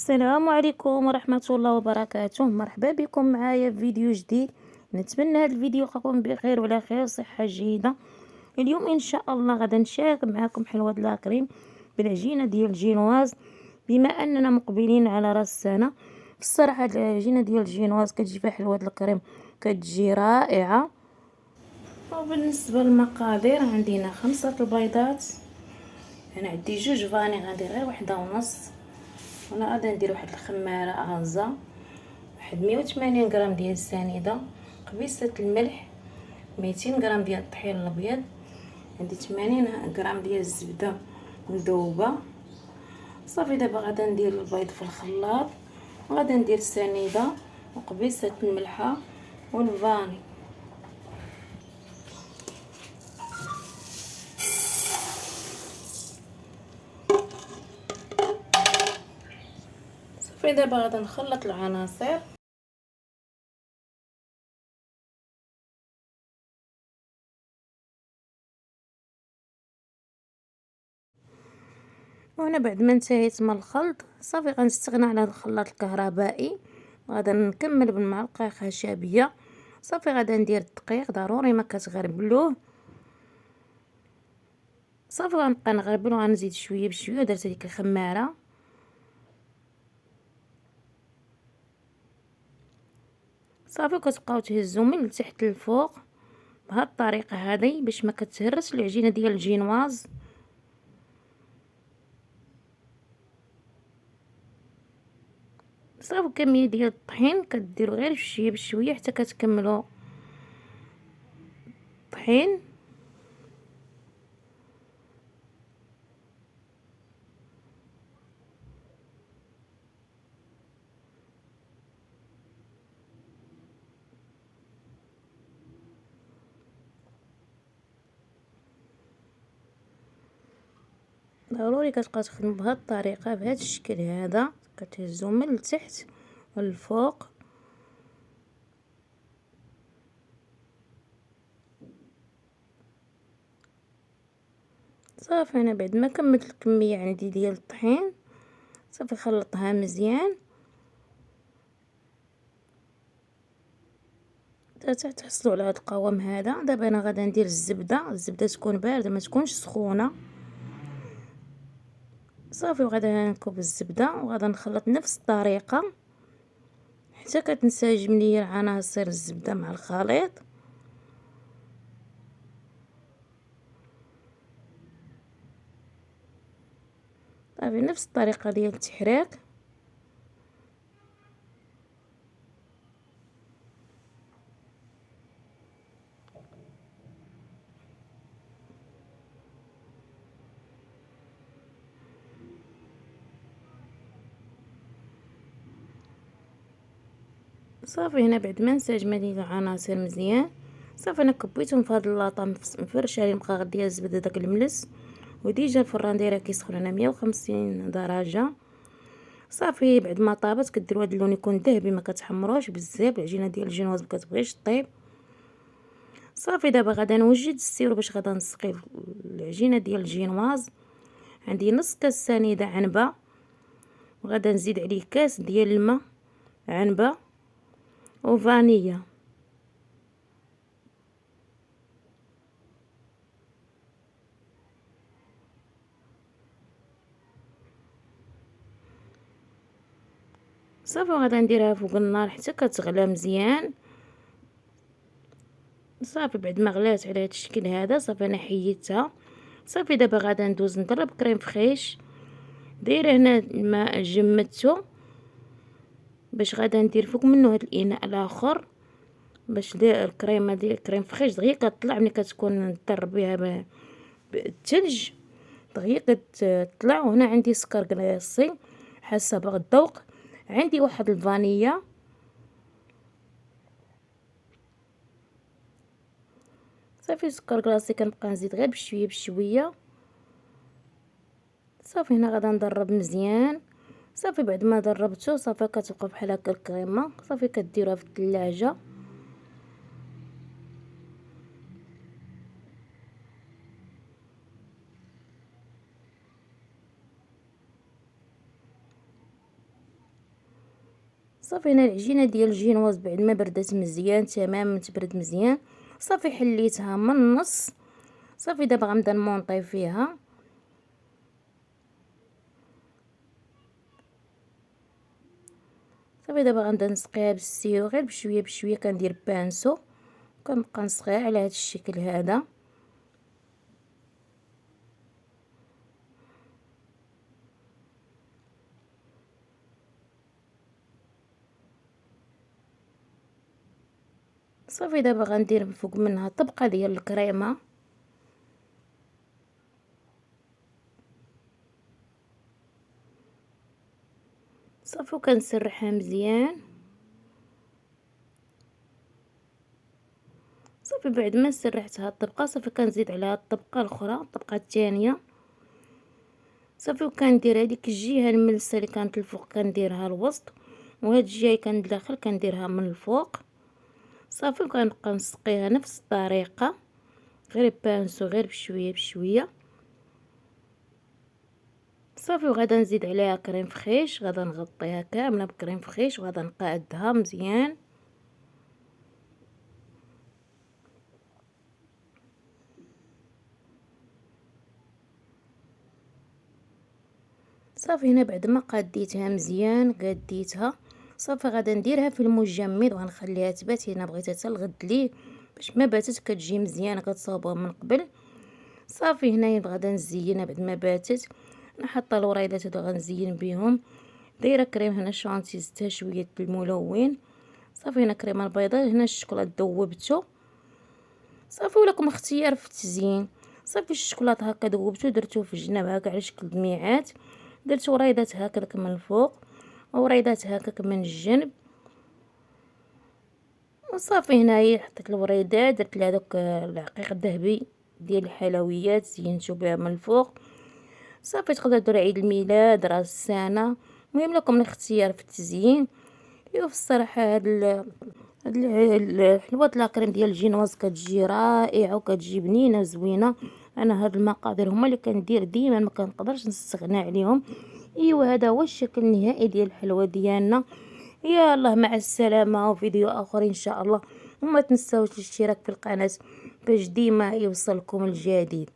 السلام عليكم ورحمة الله وبركاته. مرحبا بكم معايا في فيديو جديد. نتمنى هذا الفيديو يلقاكم بخير وعلى خير صحة جيدة. اليوم ان شاء الله غدا نشارك معكم حلوة لاكريم بالعجينة ديال الجينواز. بما اننا مقبلين على راس السنة، الصراحة العجينة ديال الجينواز كتجي فيها حلوة الكريم، كتجي رائعة. وبالنسبة للمقادير عندنا 5 البيضات. انا عندي 2 فاني، غندير غير 1.5. وانا غادي ندير واحد الخماره غازه، واحد 180 غرام ديال السنيده، قبيصه الملح، 200 غرام ديال الطحين الابيض، عندي 80 غرام ديال الزبده مذوبه. صافي دابا غادي ندير البيض في الخلاط، وغادي ندير السنيده وقبيصه الملحه والفاني. صافي دابا غادي نخلط العناصر. وانا بعد ما انتهيت من الخلط صافي غنستغنى على هذا الخلاط الكهربائي، غادا نكمل بالمعلقه خشبيه. صافي غادا ندير الدقيق، ضروري ما كتغربلوه. صافي غنبقى نغربلو، غنزيد شويه بشويه. درت هذيك الخماره صافي، كتبقاو تهزو من التحت للفوق بهاد الطريقه هذه باش ما كتهرسش العجينه ديال الجينواز. صافي كميه ديال الطحين كديروا غير بشويه بشويه حتى كتكملوا الطحين. ضروري كتبقى تخدم بهاد الطريقه، بهذا الشكل هذا، كتهزو من التحت والفوق. صافي انا بعد ما كملت الكميه عندي ديال الطحين صافي خلطها مزيان حتى تحصلوا على هذا القوام هذا. دابا انا غادا ندير الزبده تكون بارده ما تكونش سخونه. صافي وغادا نكب الزبده وغادا نخلط نفس الطريقه حتى كتنسجم ليا عناصر الزبده مع الخليط. صافي نفس الطريقه ديال التحريك. صافي هنا بعد ما انسجمت لي العناصر مزيان صافي انا كبيتهم في هذا اللاطه مفرشه عليه المقاغد ديال الزبده داك الملس. وديجا الفران دايره كيسخن على 150 درجه. صافي بعد ما طابت كديروا هذا اللون يكون ذهبي، ما كتحمروش بزاف. العجينه ديال الجينواز ما كتبغيش طيب. صافي دابا غادا نوجد السيرو باش غادا نسقي العجينه ديال الجينواز. عندي نص كاس سنيده عنبه، وغادا نزيد عليه كاس ديال الماء عنبه وفانيليا. صافي غادا نديرها فوق النار حتى كتغلى مزيان. صافي بعد ما غلات على هذا الشكل هذا صافي انا حيدتها. صافي دابا غادا ندوز نضرب كريم فريش. دايره هنا الماء جمدته باش غادا ندير فوق منه هذا الاناء الاخر باش الكريمه ديال الكريم فريش دغيا كطلع ملي كتكون تضربيها بالثلج دغيا كتطلع. وهنا عندي سكر كلاصي حسب الذوق. عندي واحد الفانيليا. صافي سكر كلاصي كنبقى نزيد غير بشويه بشويه. صافي هنا غادا نضرب مزيان. صافي بعد ما ضربته صافي كتبقى بحال هكا الكريمه. صافي كديروها في الثلاجه. صافي هنا العجينه ديال الجينواز بعد ما بردات مزيان تماما، تبرد مزيان. صافي حليتها من النص. صافي دابا غنبدا نمونطي فيها. صافي دابا غنبدا نسقيها بالسيرو غير بشويه بشويه، كندير بانسو كنبقى نسقيها على هذا الشكل هذا. صافي دابا غندير فوق منها طبقه ديال الكريمه. صافي وكنسرحها مزيان. صافي بعد ما سرحتها الطبقه، صافي كنزيد عليها الطبقه الاخرى، الطبقه الثانيه. صافي وكندير هذيك الجهه الملسه اللي كانت الفوق كنديرها الوسط، وهاد الجهه اللي كانت داخل كنديرها من الفوق. صافي وكنبقى نسقيها نفس الطريقه، غير بانسو غير بشويه بشويه. صافي وغادا نزيد عليها كريم فخيش، غادا نغطيها كامله بكريم فخيش وغادا نقادها مزيان. صافي هنا بعد ما قاديتها مزيان قاديتها، صافي غادا نديرها في المجمد وغنخليها تبات. هنا بغيتها حتى الغد ليه باش ما باتت كتجي مزيانه، كتصاوبها من قبل. صافي هنايا غادا نزينها بعد ما باتت. انا حاطه الوريدات هادو غنزين بهم. دايره كريم هنا شانتي زدتها شويه الملون. صافي هنا كريمه البيضاء، هنا الشوكولاط ذوبته. صافي ولكم اختيار في التزيين. صافي الشوكولاط هكا ذوبته درتو في الجناب هكا على شكل دميعات. درت وريدات هكاك من الفوق وريدات هكاك من الجنب. وصافي هنايا حطيت الوريدات، درت لها داك العقيق الذهبي ديال الحلويات زينتو بها من الفوق. صافي تقدر دير عيد الميلاد راس السنه، المهم لكم الاختيار في التزيين. ايوا في الصراحه هاد الحلوات لاكريم ديال الجينواز كتجي رائعه وكتجي بنينه زوينه. انا هاد المقادير هما اللي كندير ديما، ما كنقدرش نستغنى عليهم. ايوا هذا هو الشكل النهائي ديال الحلوه ديالنا. يلا مع السلامه وفيديو اخر ان شاء الله. وما تنساوش الاشتراك في القناه باش ديما يوصلكم الجديد.